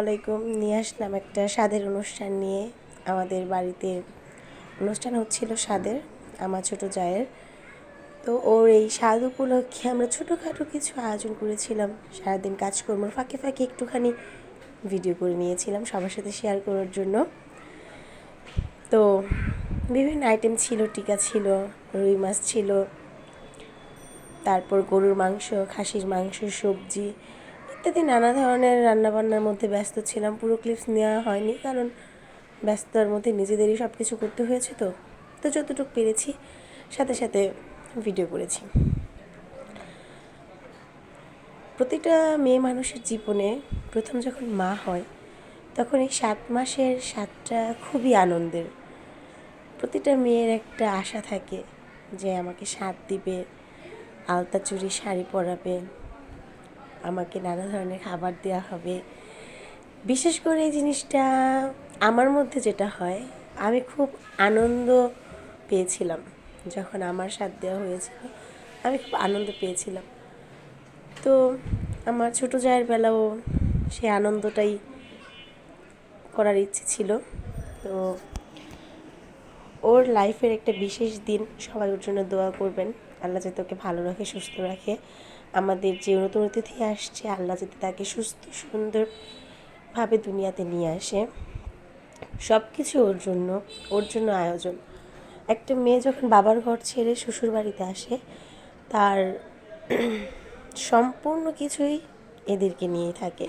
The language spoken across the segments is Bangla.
আলাইকুম। নিয়ে আসলাম একটা স্বাদের অনুষ্ঠান নিয়ে। আমাদের বাড়িতে অনুষ্ঠান হচ্ছিল স্বাদের, আমার ছোটো জায়ের। তো ওর এই স্বাদ উপলক্ষে আমরা ছোটোখাটো কিছু আয়োজন করেছিলাম। সারাদিন কাজকর্মের ফাঁকে ফাঁকে একটুখানি ভিডিও করে নিয়েছিলাম সবার সাথে শেয়ার করার জন্য। তো বিভিন্ন আইটেম ছিল, টিকা ছিল, রুই মাছ ছিল, তারপর গরুর মাংস, খাসির মাংস, সবজি ইত্যাদি নানা ধরনের রান্নাবান্নার মধ্যে ব্যস্ত ছিলাম। পুরো ক্লিপস নেওয়া হয়নি, কারণ ব্যস্ততার মধ্যে নিজেদেরই সব কিছু করতে হয়েছে। তো যতটুকু পেরেছি সাথে সাথে ভিডিও করেছি। প্রতিটা মেয়ে মানুষের জীবনে প্রথম যখন মা হয় তখন এই 7 মাসের স্বাদটা খুবই আনন্দের। প্রতিটা মেয়ের একটা আশা থাকে যে আমাকে স্বাদ দিবে, আলতা চুড়ি শাড়ি পরাবে, আমাকে নানা ধরনের খাবার দেওয়া হবে। বিশেষ করে এই জিনিসটা আমার মধ্যে যেটা হয়, আমি খুব আনন্দ পেয়েছিলাম যখন আমার স্বাদ দেওয়া হয়েছিল। আমি খুব আনন্দ পেয়েছিলাম। তো আমার ছোটো জায়ের বেলাও সেই আনন্দটাই করার ইচ্ছে ছিল। তো ওর লাইফের একটা বিশেষ দিন, সবাই ওর জন্য দোয়া করবেন। আল্লাহ যাতে ওকে ভালো রাখে, সুস্থ রাখে। আমাদের যে নতুন অতিথি আসছে, আল্লাহ যাতে তাকে সুস্থ সুন্দরভাবে দুনিয়াতে নিয়ে আসে। সব কিছু ওর জন্য আয়োজন। একটা মেয়ে যখন বাবার ঘর ছেড়ে শ্বশুর বাড়িতে আসে, তার সম্পূর্ণ কিছুই এদেরকে নিয়ে থাকে।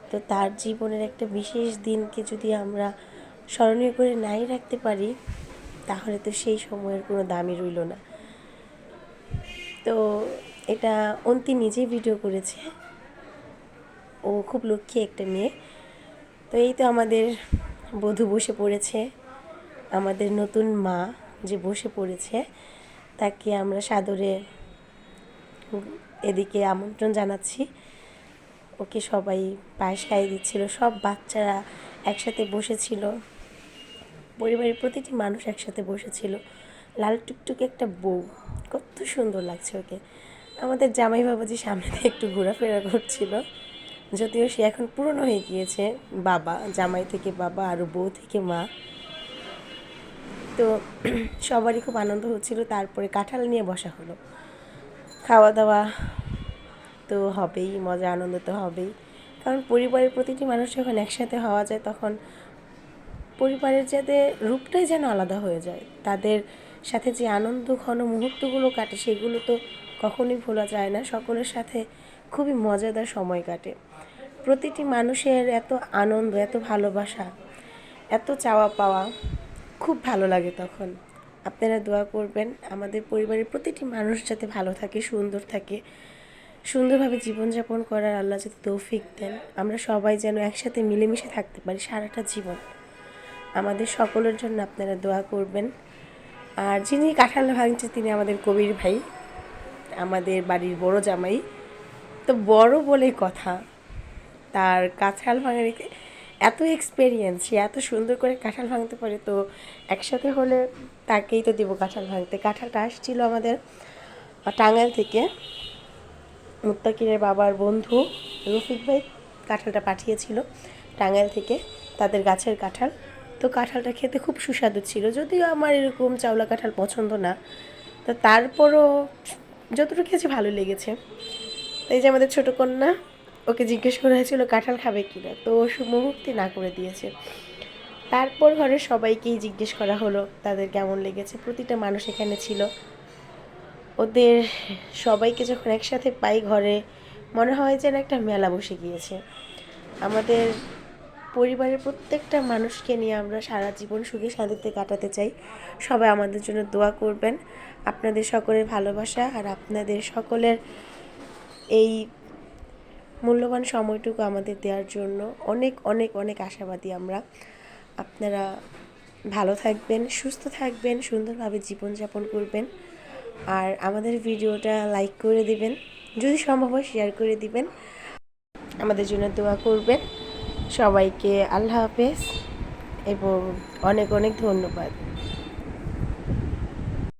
তো তার জীবনের একটা বিশেষ দিনকে যদি আমরা স্মরণীয় করে নাই রাখতে পারি, তাহলে তো সেই সময়ের কোনো দামই রইল না। তো এটা অন্তি নিজেই ভিডিও করেছে। ও খুব লক্ষ্মী একটা মেয়ে। তো এই তো আমাদের বধূ বসে পড়েছে, আমাদের নতুন মা যে বসে পড়েছে, তাকে আমরা সাদরে এদিকে আমন্ত্রণ জানাচ্ছি। ওকে সবাই পায়েস খাইয়ে দিচ্ছিল, সব বাচ্চারা একসাথে বসেছিল, পরিবারের প্রতিটি মানুষ একসাথে বসেছিল। লাল টুকটুকে একটা বউ, কত সুন্দর লাগছে ওকে। আমাদের জামাই বাবাজি সামনে দিয়ে একটু ঘোরাফেরা করছিল, যদিও সে এখন পুরনো হয়ে গিয়েছে। বাবা, জামাই থেকে বাবা, আরও বউ থেকে মা। তো সবারই খুব আনন্দ হচ্ছিল। তারপরে কাঁঠাল নিয়ে বসা হলো। খাওয়া দাওয়া তো হবেই, মজা আনন্দ তো হবেই, কারণ পরিবারের প্রতিটি মানুষ যখন একসাথে হওয়া যায়, তখন পরিবারের যাতে রূপটাই যেন আলাদা হয়ে যায়। তাদের সাথে যে আনন্দ ঘন মুহূর্তগুলো কাটে, সেগুলো তো কখনোই ভোলা যায় না। সকলের সাথে খুবই মজাদার সময় কাটে। প্রতিটি মানুষের এত আনন্দ, এত ভালোবাসা, এত চাওয়া পাওয়া, খুব ভালো লাগে তখন। আপনারা দোয়া করবেন আমাদের পরিবারের প্রতিটি মানুষ যাতে ভালো থাকে, সুন্দর থাকে, সুন্দরভাবে জীবনযাপন করার আল্লাহ যাতে তৌফিক দেন। আমরা সবাই যেন একসাথে মিলেমিশে থাকতে পারি সারাটা জীবন। আমাদের সকলের জন্য আপনারা দোয়া করবেন। আর যিনি কাঁঠাল ভাঙছে, তিনি আমাদের কবির ভাই, আমাদের বাড়ির বড় জামাই। তো বড় বলে কথা, তার কাঁঠাল ভাঙার এত এক্সপেরিয়েন্স, সে এত সুন্দর করে কাঁঠাল ভাঙতে পারে। তো একসাথে হলে তাকেই তো দেবো কাঁঠাল ভাঙতে। কাঁঠালটা আসছিল আমাদের টাঙ্গাইল থেকে, মুত্তাকিরের বাবার বন্ধু রফিক ভাই কাঁঠালটা পাঠিয়েছিল টাঙ্গাইল থেকে, তাদের গাছের কাঁঠাল। তো কাঁঠালটা খেতে খুব সুস্বাদু ছিল, যদিও আমার এরকম চাওলা কাঁঠাল পছন্দ না। তো তারপরও যতটুকু খেয়েছি ভালো লেগেছে। এই যে আমাদের ছোটো কন্যা, ওকে জিজ্ঞেস করা হয়েছিল কাঁঠাল খাবে কিনা, তো ও মুহূর্তে না করে দিয়েছে। তারপর ঘরের সবাইকেই জিজ্ঞেস করা হলো তাদের কেমন লেগেছে। প্রতিটা মানুষ এখানে ছিল। ওদের সবাইকে যখন একসাথে পাই ঘরে, মনে হয় যেন একটা মেলা বসে গিয়েছে। আমাদের পরিবারের প্রত্যেকটা মানুষকে নিয়ে আমরা সারা জীবন সুখে শান্তিতে কাটাতে চাই। সবাই আমাদের জন্য দোয়া করবেন। আপনাদের সকলের ভালোবাসা আর আপনাদের সকলের এই মূল্যবান সময়টুকু আমাদের দেওয়ার জন্য অনেক অনেক অনেক আশাবাদী আমরা। আপনারা ভালো থাকবেন, সুস্থ থাকবেন, সুন্দরভাবে জীবনযাপন করবেন। আর আমাদের ভিডিওটা লাইক করে দিবেন, যদি সম্ভব হয় শেয়ার করে দিবেন। আমাদের জন্য দোয়া করবেন। সবাইকে আল্লাহ হাফেজ এবং অনেক অনেক ধন্যবাদ।